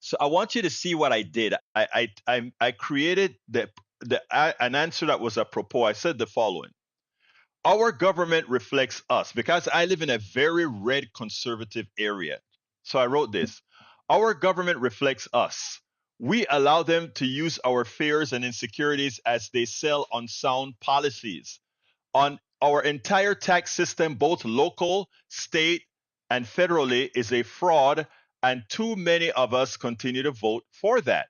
So I want you to see what I did. I created an answer that was apropos. I said the following: our government reflects us, because I live in a very red conservative area. So I wrote this: our government reflects us. We allow them to use our fears and insecurities as they sell unsound policies. On our entire tax system, both local, state, and federally, is a fraud, and too many of us continue to vote for that.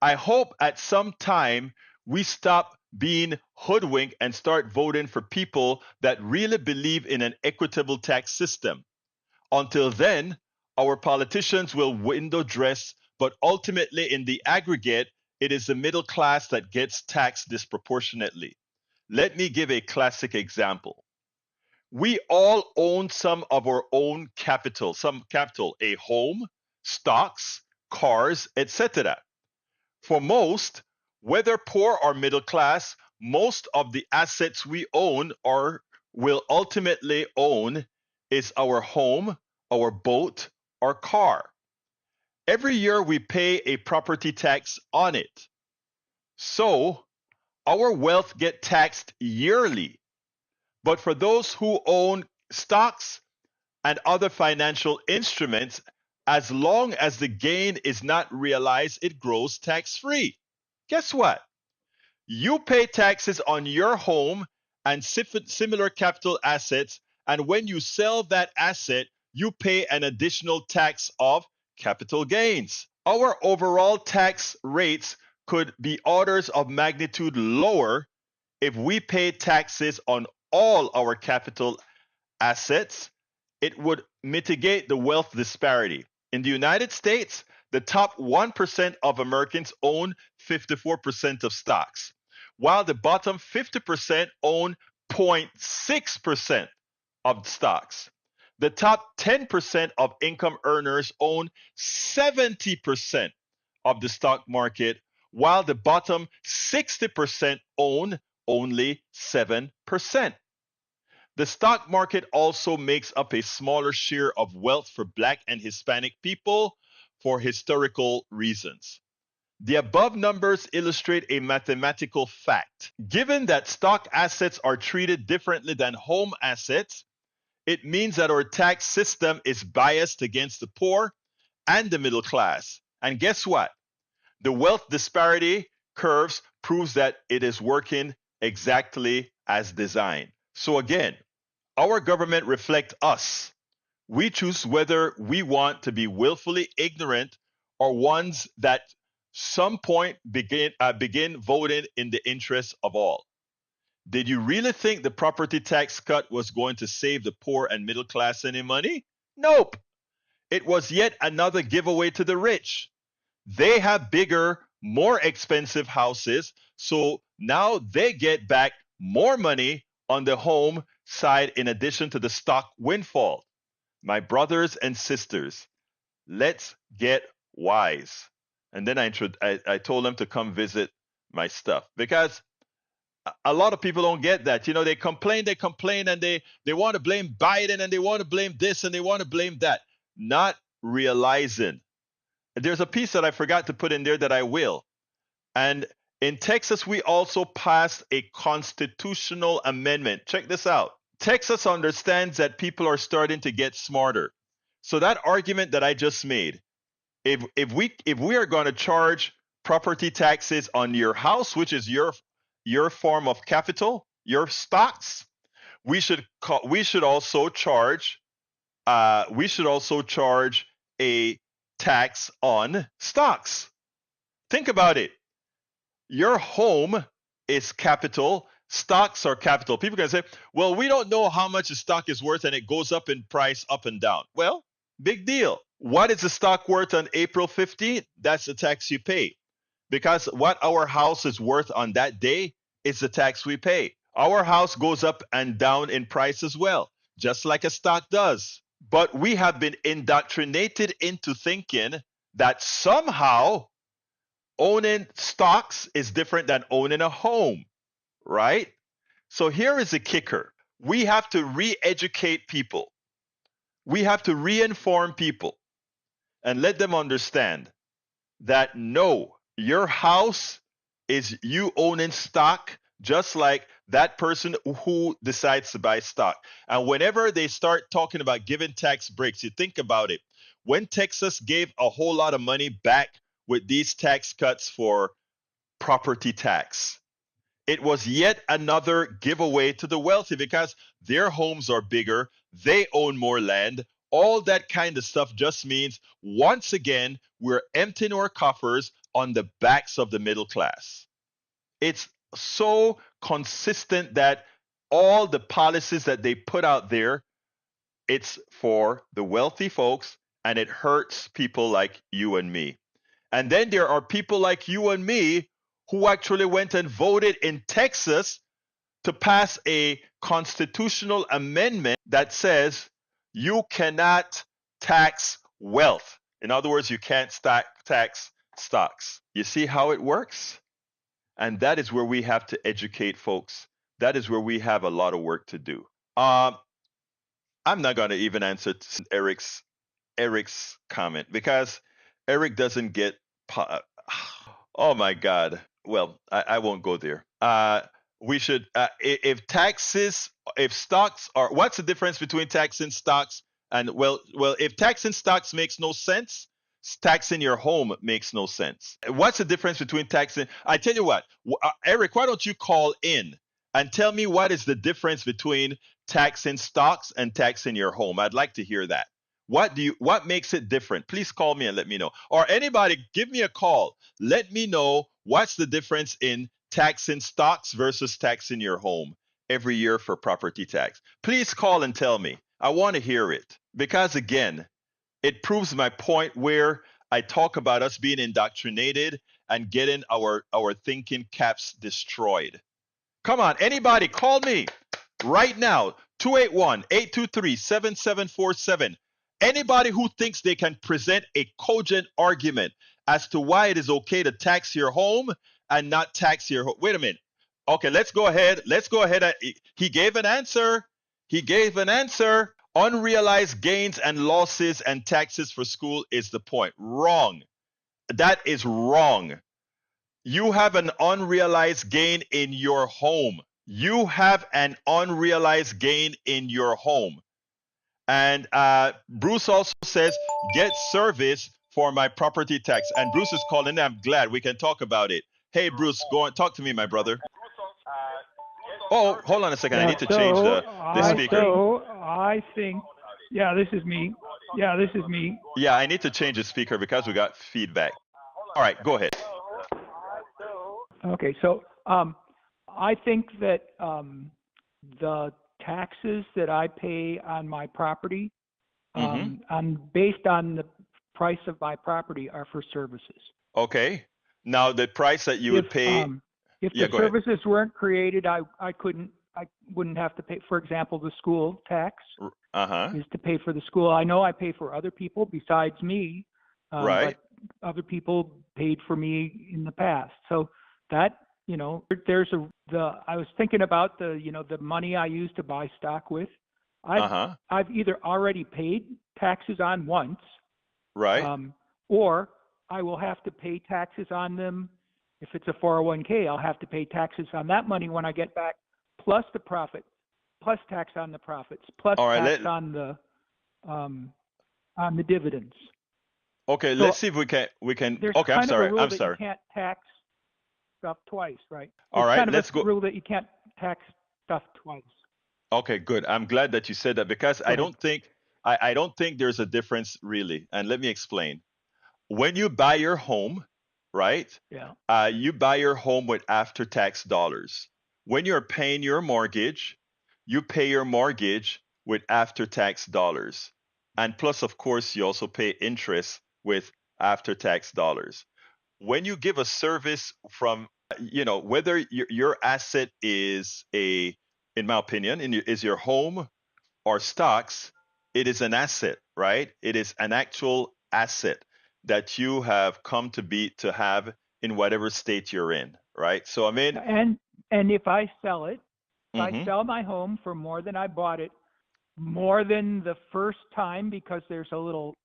I hope at some time we stop being hoodwinked and start voting for people that really believe in an equitable tax system. Until then, our politicians will window dress, but ultimately, in the aggregate, it is the middle class that gets taxed disproportionately. Let me give a classic example. We all own some of our own capital, a home, stocks, cars, etc. For most, whether poor or middle class, most of the assets we own or will ultimately own is our home, our boat, or car. Every year we pay a property tax on it. So our wealth gets taxed yearly. But for those who own stocks and other financial instruments, as long as the gain is not realized, it grows tax-free. Guess what? You pay taxes on your home and similar capital assets, and when you sell that asset, you pay an additional tax of capital gains. Our overall tax rates could be orders of magnitude lower if we paid taxes on all our capital assets. It would mitigate the wealth disparity. In the United States, the top 1% of Americans own 54% of stocks, while the bottom 50% own 0.6% of stocks. The top 10% of income earners own 70% of the stock market, while the bottom 60% own only 7%. The stock market also makes up a smaller share of wealth for Black and Hispanic people for historical reasons. The above numbers illustrate a mathematical fact. Given that stock assets are treated differently than home assets, it means that our tax system is biased against the poor and the middle class. And guess what? The wealth disparity curves proves that it is working exactly as designed. So again, our government reflects us. We choose whether we want to be willfully ignorant or ones that some point begin voting in the interest of all. Did you really think the property tax cut was going to save the poor and middle class any money? Nope. It was yet another giveaway to the rich. They have bigger, more expensive houses, so now they get back more money on the home side in addition to the stock windfall. My brothers and sisters, let's get wise. And then I told them to come visit my stuff, because a lot of people don't get that. You know, they complain, and they want to blame Biden, and they want to blame this, and they want to blame that, not realizing. There's a piece that I forgot to put in there that I will. And in Texas, we also passed a constitutional amendment. Check this out. Texas understands that people are starting to get smarter. So that argument that I just made, if we are going to charge property taxes on your house, which is your form of capital, your stocks, we should also charge a tax on stocks. Think about it. Your home is capital. Stocks are capital. People can say, well, we don't know how much a stock is worth, and it goes up in price up and down. Well, big deal. What is the stock worth on April 15th? That's the tax you pay. Because what our house is worth on that day is the tax we pay. Our house goes up and down in price as well, just like a stock does. But we have been indoctrinated into thinking that somehow owning stocks is different than owning a home, right? So here is the kicker. We have to re-educate people. We have to re-inform people and let them understand that no, your house is you owning stock, just like that person who decides to buy stock. And whenever they start talking about giving tax breaks, you think about it. When Texas gave a whole lot of money back with these tax cuts for property tax, it was yet another giveaway to the wealthy, because their homes are bigger, they own more land. All that kind of stuff just means, once again, we're emptying our coffers on the backs of the middle class. It's so consistent that all the policies that they put out there, it's for the wealthy folks, and it hurts people like you and me. And then there are people like you and me who actually went and voted in Texas to pass a constitutional amendment that says you cannot tax wealth. In other words, you can't tax stocks. You see how it works? And that is where we have to educate folks. That is where we have a lot of work to do. I'm not going to even answer Eric's comment, because Eric doesn't get. Oh my God. Well, I won't go there. We should, if stocks are, what's the difference between taxing stocks and, well, if taxing stocks makes no sense, taxing your home makes no sense. What's the difference between taxing? I tell you what, Eric, why don't you call in and tell me what is the difference between taxing stocks and taxing your home? I'd like to hear that. What makes it different? Please call me and let me know. Or anybody, give me a call. Let me know what's the difference in taxing stocks versus taxing your home every year for property tax. Please call and tell me. I want to hear it, because again, it proves my point where I talk about us being indoctrinated and getting our thinking caps destroyed. Come on, anybody, call me right now. 281-823-7747. Anybody who thinks they can present a cogent argument as to why it is okay to tax your home and not tax your home. Wait a minute. Okay, let's go ahead. He gave an answer. Unrealized gains and losses and taxes for school is the point. Wrong. That is wrong. You have an unrealized gain in your home. And Bruce also says, get service for my property tax. And Bruce is calling. I'm glad we can talk about it. Hey, Bruce, go on. Talk to me, my brother. Oh, hold on a second. I need to change the speaker. So I think, this is me. Yeah, I need to change the speaker because we got feedback. All right, go ahead. Okay, so I think that the taxes that I pay on my property, based on the price of my property, are for services. Okay. Now the price that you would pay. If the services weren't created, I couldn't I wouldn't have to pay. For example, the school tax Uh-huh. is to pay for the school. I know I pay for other people besides me, Right. but other people paid for me in the past. So that, I was thinking about the money I use to buy stock with. Uh-huh. I've either already paid taxes on once, Right. or I will have to pay taxes on them. If it's a 401k, I'll have to pay taxes on that money when I get back, plus the profit, plus tax on the profits, plus All right. tax on the dividends. Okay, So let's see if we can. there's Okay, I'm kind of a sorry. rule I'm that sorry. you can't tax stuff twice, right? All There's right, kind of let's a go. rule that you can't tax stuff twice. Okay, good. I'm glad that you said that because Go I ahead. don't think I don't think there's a difference really. And let me explain. When you buy your home, right? Yeah. You buy your home with after-tax dollars. When you're paying your mortgage, you pay your mortgage with after-tax dollars. And plus, of course, you also pay interest with after-tax dollars. When you give a service from, whether your asset is in my opinion, is your home or stocks, it is an asset, right? It is an actual asset that you have come to have in whatever state you're in, right? So I mean, And if I sell it, if I hmm sell my home for more than I bought it, more than the first time, because there's a little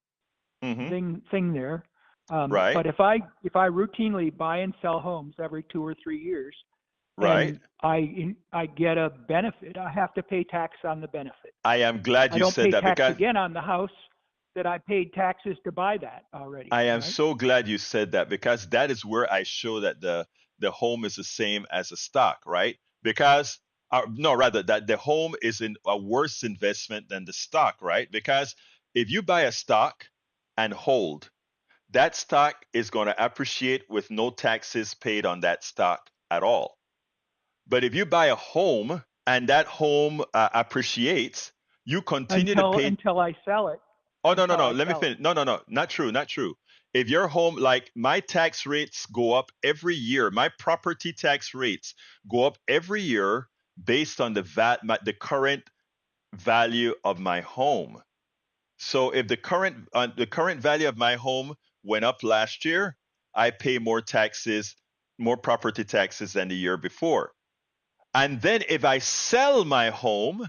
hmm thing there. right, But if I routinely buy and sell homes every 2 or 3 years, right. and I get a benefit, I have to pay tax on the benefit. I am glad I you don't said pay that tax because again on the house that I paid taxes to buy that already. I am Right? so glad you said that because that is where I show that the home is the same as a stock, right? Because no, rather that the home is in a worse investment than the stock, right? Because if you buy a stock and hold, that stock is going to appreciate with no taxes paid on that stock at all. But if you buy a home and that home appreciates, you continue to pay. Until I sell it. Oh, no, no, Until no. I Let me sell it. finish. No, no, no. Not true. Not true. If your home, like my tax rates go up every year, my property tax rates go up every year based on the current value of my home. So if the current value of my home went up last year, I pay more taxes, more property taxes than the year before. And then if I sell my home,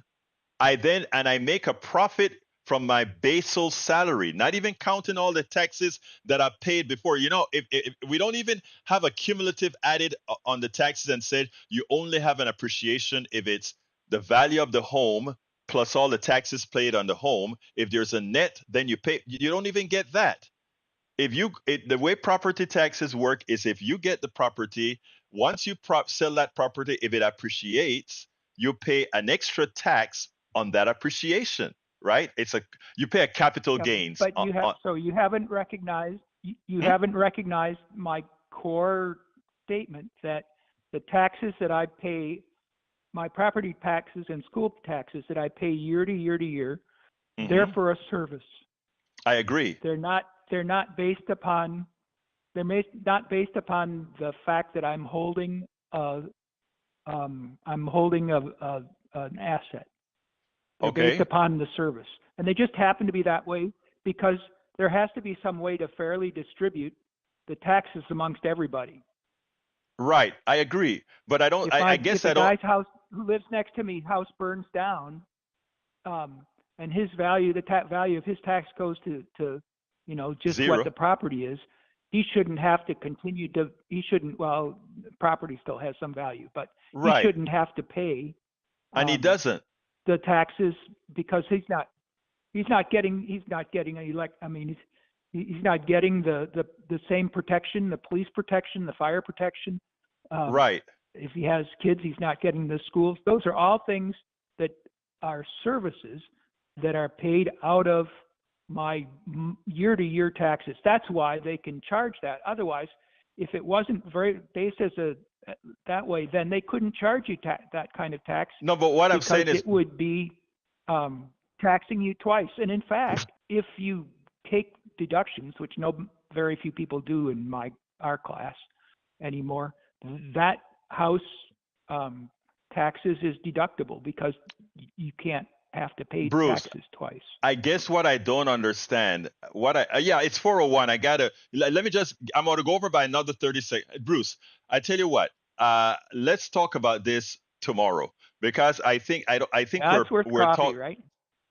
I make a profit from my basal salary, not even counting all the taxes that I paid before. If we don't even have a cumulative added on the taxes and said you only have an appreciation if it's the value of the home plus all the taxes paid on the home. If there's a net, then you pay. You don't even get that. The way property taxes work is if you get the property, once you sell that property, if it appreciates, you pay an extra tax on that appreciation, right? You pay a capital Yeah, gains but you haven't recognized you Hmm? haven't recognized my core statement that the taxes that I pay, my property taxes and school taxes that I pay year to year to year, they're Mhm. for a service. I agree. They're not based upon not based upon the fact that I'm holding an asset. They're based Okay. upon the service. And they just happen to be that way because there has to be some way to fairly distribute the taxes amongst everybody. Right. I agree. But I don't. I If guess a I don't. guy's house who lives next to me house burns down, and his value, value of his tax goes to just what Zero. the property is, he shouldn't have to continue to. He shouldn't. Well, property still has some value, but he Right. shouldn't have to pay And he doesn't. the taxes because he's not getting he's not getting the same protection, the police protection, the fire protection. Right. If he has kids, he's not getting the schools. Those are all things that are services that are paid out of my year-to-year taxes. That's why they can charge that. Otherwise, if it wasn't very based that way, then they couldn't charge you that kind of tax No, but what I'm because saying is, it would be taxing you twice. And in fact, if you take deductions, which very few people do in our class anymore, that house taxes is deductible because you can't have to pay Bruce, taxes twice. I guess what I don't understand, yeah, it's 401. Let me just, I'm going to go over by another 30 seconds. Bruce, I tell you what, let's talk about this tomorrow because I think That's worth we're coffee, talking. right?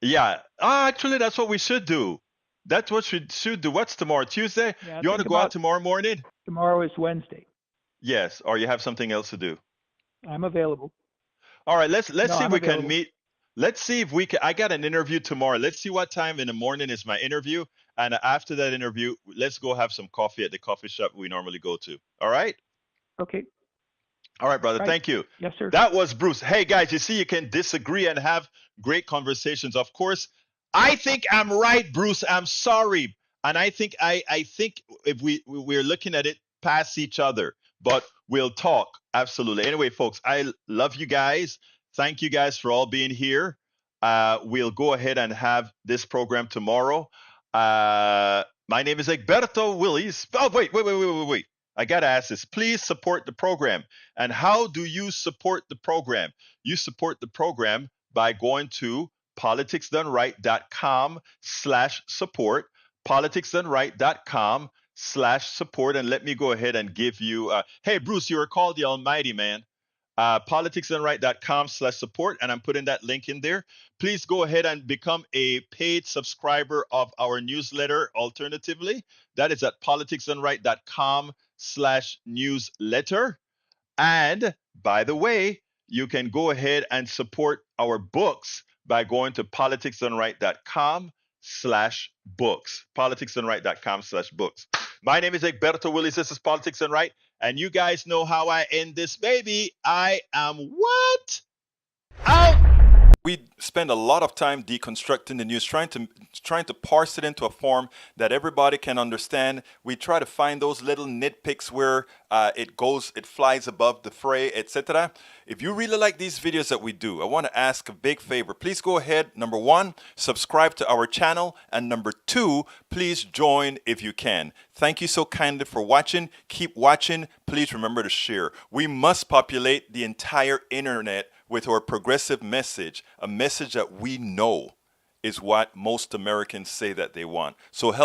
Yeah. Actually, that's what we should do. That's what we should do. What's tomorrow? Tuesday? Yeah, You want to think go out about tomorrow morning? tomorrow is Wednesday. Yes. Or you have something else to do? I'm available. All right. Let's No, see if I'm we can available. meet. Let's see if we can. I got an interview tomorrow. Let's see what time in the morning is my interview. And after that interview, let's go have some coffee at the coffee shop we normally go to. All right? Okay. All right, brother. Right. Thank you. Yes, sir. That was Bruce. Hey, guys, you see, you can disagree and have great conversations. Of course, I think I'm right, Bruce. I'm sorry, and I think if we're looking at it past each other, but we'll talk absolutely. Anyway, folks, I love you guys. Thank you guys for all being here. We'll go ahead and have this program tomorrow. My name is Egberto Willis. Oh, wait. I got to ask this. Please support the program. And how do you support the program? You support the program by going to politicsdoneright.com/support, politicsdoneright.com/support. And let me go ahead and give you, hey, Bruce, you are called the Almighty, man. Politicsdoneright.com/support, and I'm putting that link in there. Please go ahead and become a paid subscriber of our newsletter alternatively. That is at politicsdoneright.com/newsletter. And by the way, you can go ahead and support our books by going to politicsdoneright.com/books. Politicsdoneright.com/books. My name is Egberto Willis. This is Politics Done Right. And you guys know how I end this baby. I am what? Out. We spend a lot of time deconstructing the news, trying to parse it into a form that everybody can understand. We try to find those little nitpicks where it flies above the fray, etc. If you really like these videos that we do, I want to ask a big favor. Please go ahead, number one, subscribe to our channel, and number two, please join if you can. Thank you so kindly for watching. Keep watching. Please remember to share. We must populate the entire internet with our progressive message, a message that we know is what most Americans say that they want. So help